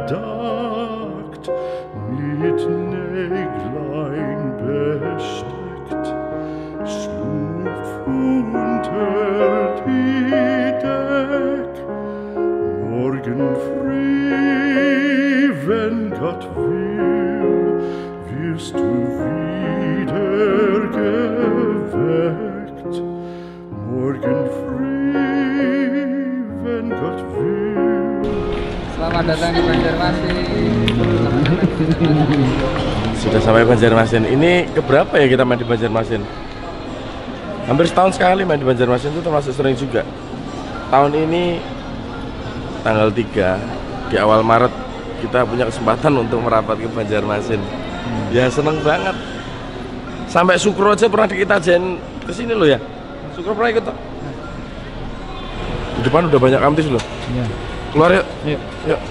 bedeckt, mit Näglein besteckt, schlupf unter die Deck. Morgen früh, wenn Gott will, wirst du wieder geweckt. Morgen früh, wenn Gott will. Selamat datang di Banjarmasin. Sudah sampai Banjarmasin. Ini keberapa ya kita main di Banjarmasin? Hampir setahun sekali main di Banjarmasin, itu termasuk sering juga. Tahun ini tanggal 3 di awal Maret kita punya kesempatan untuk merapat ke Banjarmasin. Ya seneng banget. Sampai Sukro aja pernah kita ajain ke sini loh ya. Sukro pernah ikut toh? Di depan udah banyak kamtis loh. Iya. Keluar yuk. Yuk. Yuk.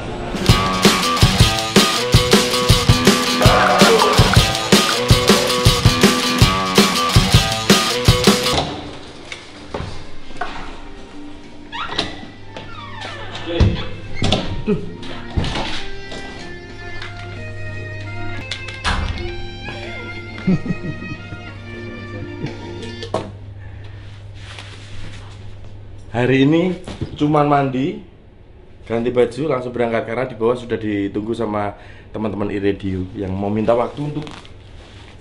Hari ini cuman mandi, ganti baju, langsung berangkat karena di bawah sudah ditunggu sama teman-teman iRadio yang mau minta waktu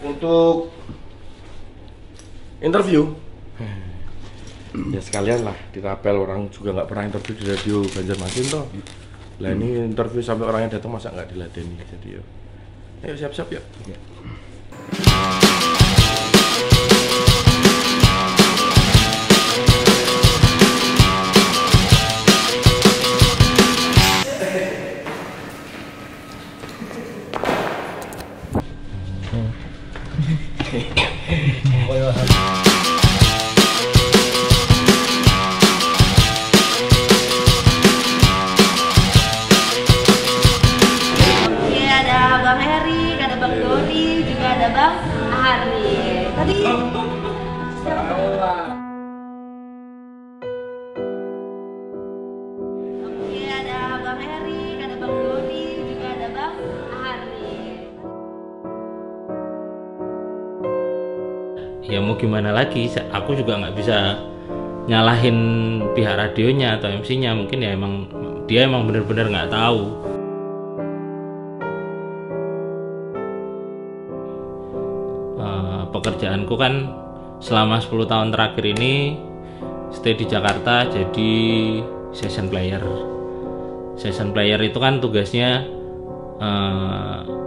untuk interview. Ya sekalian lah dirapel, orang juga nggak pernah interview di radio Banjarmasin toh. Lah ini interview sampai orangnya datang, masa nggak diladeni. Jadi yuk, ayo siap-siap yuk. Ya mau gimana lagi, aku juga nggak bisa nyalahin pihak radionya atau MC-nya. Mungkin ya emang dia bener-bener nggak tahu. Pekerjaanku kan selama 10 tahun terakhir ini stay di Jakarta jadi session player. Session player itu kan tugasnya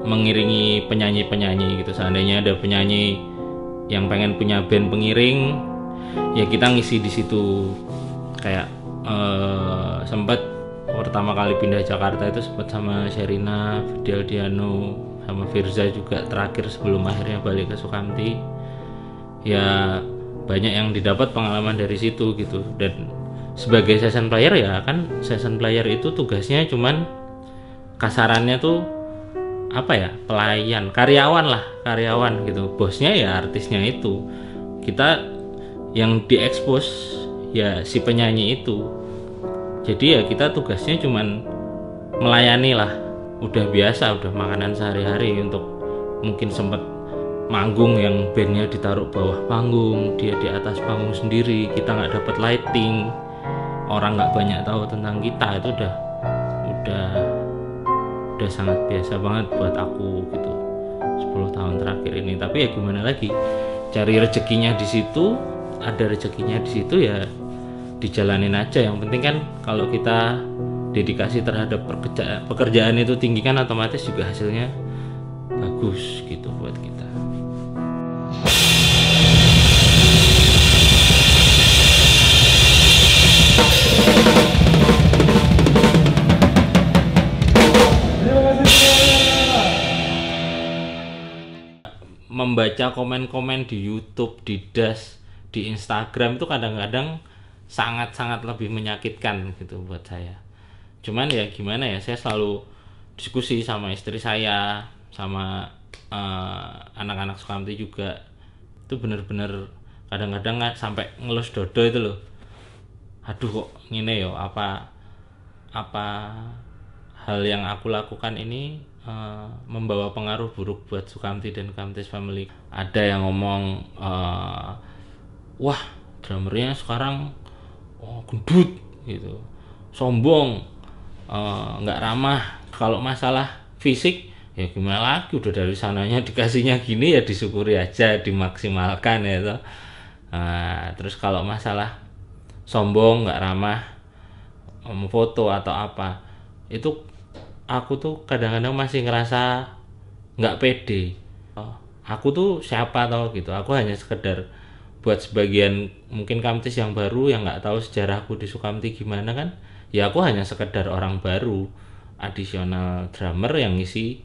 mengiringi penyanyi-penyanyi gitu. Seandainya ada penyanyi yang pengen punya band pengiring, ya kita ngisi di situ. Kayak sempat pertama kali pindah Jakarta itu sempat sama Sherina, Fidel Diano, sama Firza juga terakhir sebelum akhirnya balik ke Sukamti. Ya banyak yang didapat pengalaman dari situ gitu. Dan sebagai session player ya kan, session player itu tugasnya cuman kasarannya tuh apa ya, pelayan, karyawan gitu. Bosnya ya artisnya itu, kita yang diekspos ya si penyanyi itu. Jadi ya kita tugasnya cuman melayani lah, udah biasa, udah makanan sehari-hari. Untuk mungkin sempat manggung yang bandnya ditaruh bawah panggung, dia di atas panggung sendiri, kita nggak dapat lighting, orang nggak banyak tahu tentang kita. Itu udah sangat biasa banget buat aku gitu 10 tahun terakhir ini. Tapi ya gimana lagi, cari rezekinya di situ, ada rezekinya di situ ya dijalanin aja. Yang penting kan kalau kita dedikasi terhadap pekerjaan itu tinggi kan, otomatis juga hasilnya bagus gitu buat kita. Membaca komen-komen di YouTube, di Das, di Instagram itu kadang-kadang sangat-sangat lebih menyakitkan gitu buat saya. Cuman ya gimana ya, saya selalu diskusi sama istri saya, sama anak-anak Sukamti juga. Itu bener-bener kadang-kadang sampai ngelus dodo itu loh. Aduh kok ngene yo, apa hal yang aku lakukan ini membawa pengaruh buruk buat Sukamti dan Kamtis Family. Ada yang ngomong, wah drummernya sekarang gendut gitu, sombong, nggak ramah. Kalau masalah fisik ya gimana lagi, udah dari sananya dikasihnya gini ya disyukuri aja, dimaksimalkan ya toh. Terus kalau masalah sombong, nggak ramah, foto atau apa, itu aku tuh kadang-kadang masih ngerasa nggak pede. Aku tuh siapa tau gitu, aku hanya sekedar buat sebagian mungkin Kamtis yang baru yang nggak tahu sejarahku di Sukamti gimana kan, ya aku hanya sekedar orang baru, adisional drummer yang ngisi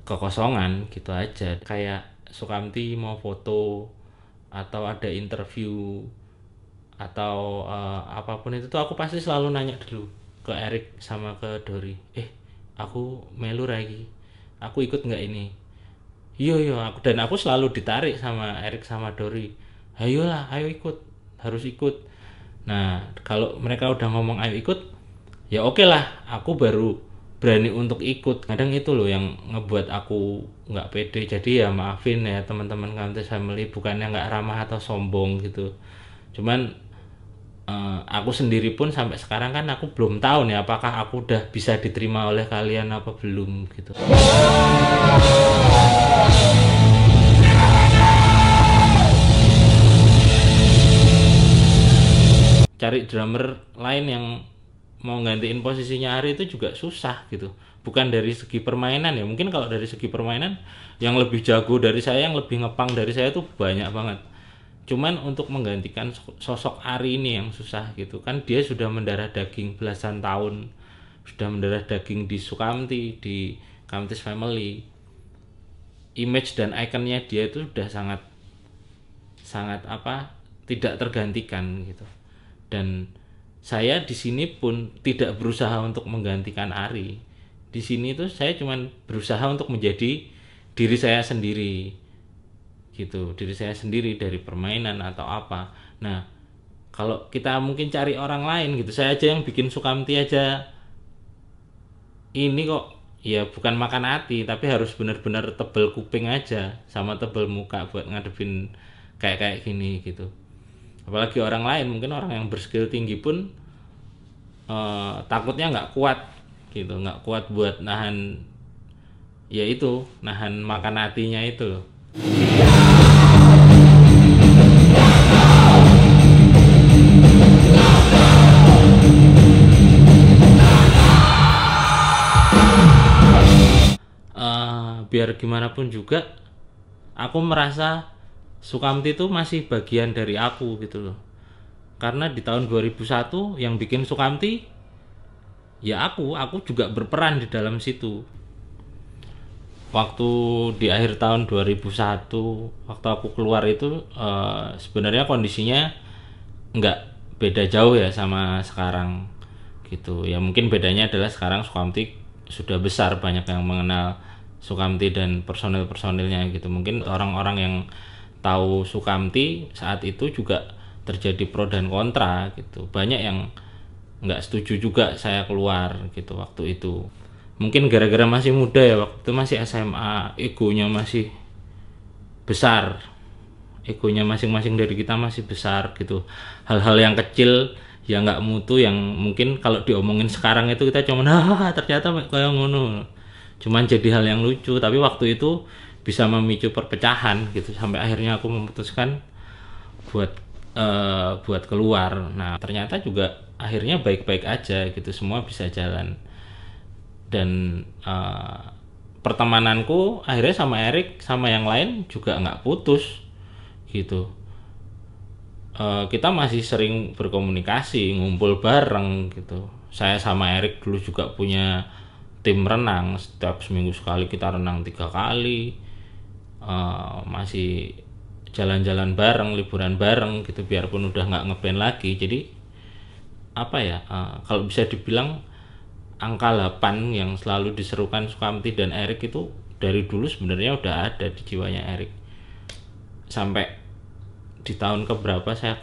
kekosongan gitu aja. Kayak Sukamti mau foto atau ada interview atau apapun itu tuh aku pasti selalu nanya dulu ke Erik sama ke Dori, aku melu lagi, aku ikut nggak ini? Iya aku selalu ditarik sama Erik sama Dori, ayolah, ayo ikut, harus ikut. Nah kalau mereka udah ngomong ayo ikut, ya oke lah, aku baru berani untuk ikut. Kadang itu loh yang ngebuat aku nggak pede. Jadi ya maafin ya teman-teman Kamtis Family, bukannya nggak ramah atau sombong gitu, cuman aku sendiri pun sampai sekarang kan aku belum tahu nih apakah aku udah bisa diterima oleh kalian apa belum gitu. Cari drummer lain yang mau gantiin posisinya Ari itu juga susah gitu. Bukan dari segi permainan ya, mungkin kalau dari segi permainan yang lebih jago dari saya, yang lebih ngepang dari saya tuh banyak banget. Cuman untuk menggantikan sosok Ari ini yang susah gitu kan. Dia sudah mendarah daging belasan tahun, sudah mendarah daging di Sukamti, di Kamtis Family. Image dan ikonnya dia itu sudah sangat tidak tergantikan gitu. Dan saya di sini pun tidak berusaha untuk menggantikan Ari. Di sini tuh saya cuman berusaha untuk menjadi diri saya sendiri gitu, diri saya sendiri dari permainan atau apa. Nah kalau kita mungkin cari orang lain gitu, saya aja yang bikin Sukamti aja ini kok ya bukan makan hati, tapi harus benar-benar tebel kuping aja sama tebel muka buat ngadepin kayak gini gitu. Apalagi orang lain, mungkin orang yang berskill tinggi pun takutnya nggak kuat gitu, nggak kuat buat nahan, ya itu nahan makan hatinya itu loh. Biar gimana pun juga aku merasa Sukamti itu masih bagian dari aku gitu loh. Karena di tahun 2001 yang bikin Sukamti ya aku juga berperan di dalam situ. Waktu di akhir tahun 2001 waktu aku keluar itu sebenarnya kondisinya nggak beda jauh ya sama sekarang gitu. Ya mungkin bedanya adalah sekarang Sukamti sudah besar, banyak yang mengenal Sukamti dan personil-personilnya gitu. Mungkin orang-orang yang tahu Sukamti saat itu juga terjadi pro dan kontra gitu. Banyak yang nggak setuju juga saya keluar gitu waktu itu. Mungkin gara-gara masih muda ya, waktu itu masih SMA, egonya masih besar, egonya masing-masing dari kita masih besar gitu. Hal-hal yang kecil yang nggak mutu, yang mungkin kalau diomongin sekarang itu kita cuma ternyata kayak ngono, cuman jadi hal yang lucu, tapi waktu itu bisa memicu perpecahan gitu, sampai akhirnya aku memutuskan buat keluar. Nah ternyata juga akhirnya baik-baik aja gitu, semua bisa jalan. Dan pertemananku akhirnya sama Erik sama yang lain juga nggak putus gitu. Kita masih sering berkomunikasi, ngumpul bareng gitu. Saya sama Erik dulu juga punya tim renang, setiap seminggu sekali kita renang 3 kali. Masih jalan-jalan bareng, liburan bareng gitu, biarpun udah nggak ngeband lagi. Jadi apa ya, kalau bisa dibilang angka 8 yang selalu diserukan Sukamti dan Erik itu dari dulu sebenarnya udah ada di jiwanya Erik. Sampai di tahun keberapa saya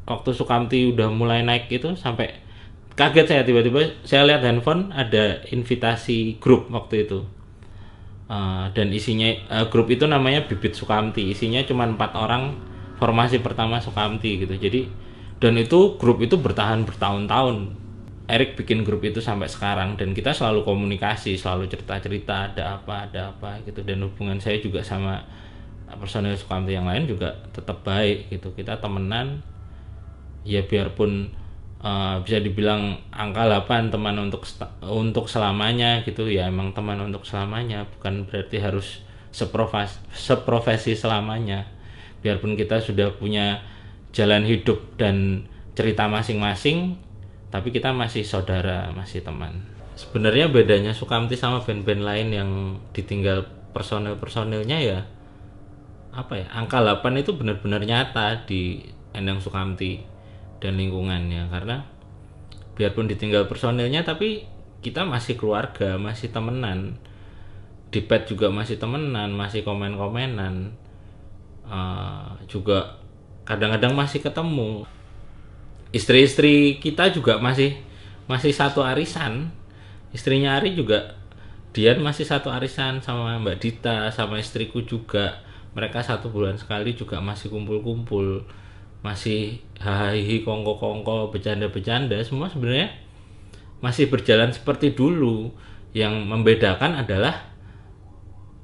waktu Sukamti udah mulai naik itu, sampai kaget saya, tiba-tiba saya lihat handphone ada invitasi grup waktu itu. Dan isinya grup itu namanya Bibit Sukamti, isinya cuma 4 orang, formasi pertama Sukamti gitu. Jadi dan itu grup itu bertahan bertahun-tahun. Erik bikin grup itu sampai sekarang dan kita selalu komunikasi, selalu cerita-cerita ada apa gitu. Dan hubungan saya juga sama personel Sukamti yang lain juga tetap baik gitu. Kita temenan ya, biarpun bisa dibilang angka 8 teman untuk selamanya gitu ya, emang teman untuk selamanya, bukan berarti harus seprofesi selamanya. Biarpun kita sudah punya jalan hidup dan cerita masing-masing, tapi kita masih saudara, masih teman. Sebenarnya bedanya Sukamti sama band-band lain yang ditinggal personil-personilnya ya apa ya, angka 8 itu benar-benar nyata di Endang Sukamti dan lingkungannya, karena biarpun ditinggal personilnya tapi kita masih keluarga, masih temenan, di pet juga masih temenan, masih komen-komenan, juga kadang-kadang masih ketemu. Istri-istri kita juga masih satu arisan. Istrinya Ari juga, Dian masih satu arisan sama Mbak Dita, sama istriku juga. Mereka 1 bulan sekali juga masih kumpul-kumpul, masih hahihi, kongko-kongko, bercanda-bercanda, semua sebenarnya masih berjalan seperti dulu. Yang membedakan adalah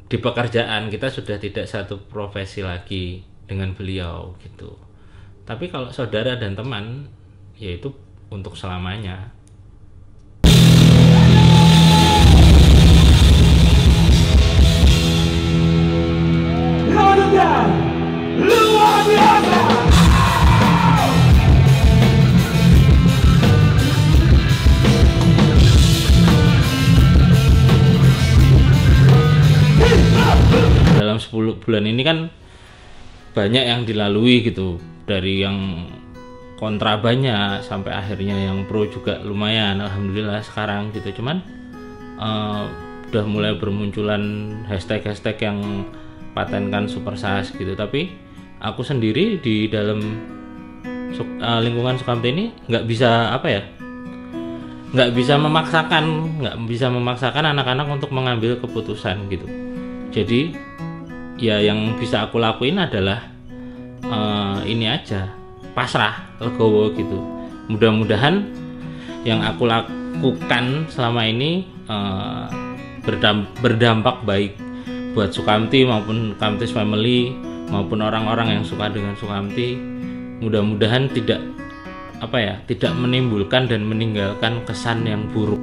di pekerjaan kita sudah tidak satu profesi lagi dengan beliau gitu. Tapi kalau saudara dan teman, yaitu untuk selamanya. Luar biasa. Dalam 10 bulan ini kan banyak yang dilalui gitu, dari yang kontra banyak sampai akhirnya yang pro juga lumayan, alhamdulillah sekarang gitu. Cuman udah mulai bermunculan hashtag yang patenkan Super Sas gitu, tapi aku sendiri di dalam lingkungan Sukamti ini nggak bisa memaksakan anak-anak untuk mengambil keputusan gitu. Jadi ya yang bisa aku lakuin adalah ini aja, pasrah, legowo gitu. Mudah-mudahan yang aku lakukan selama ini berdampak baik buat Sukamti maupun Kamtis family maupun orang-orang yang suka dengan Sukamti. Mudah-mudahan tidak menimbulkan dan meninggalkan kesan yang buruk.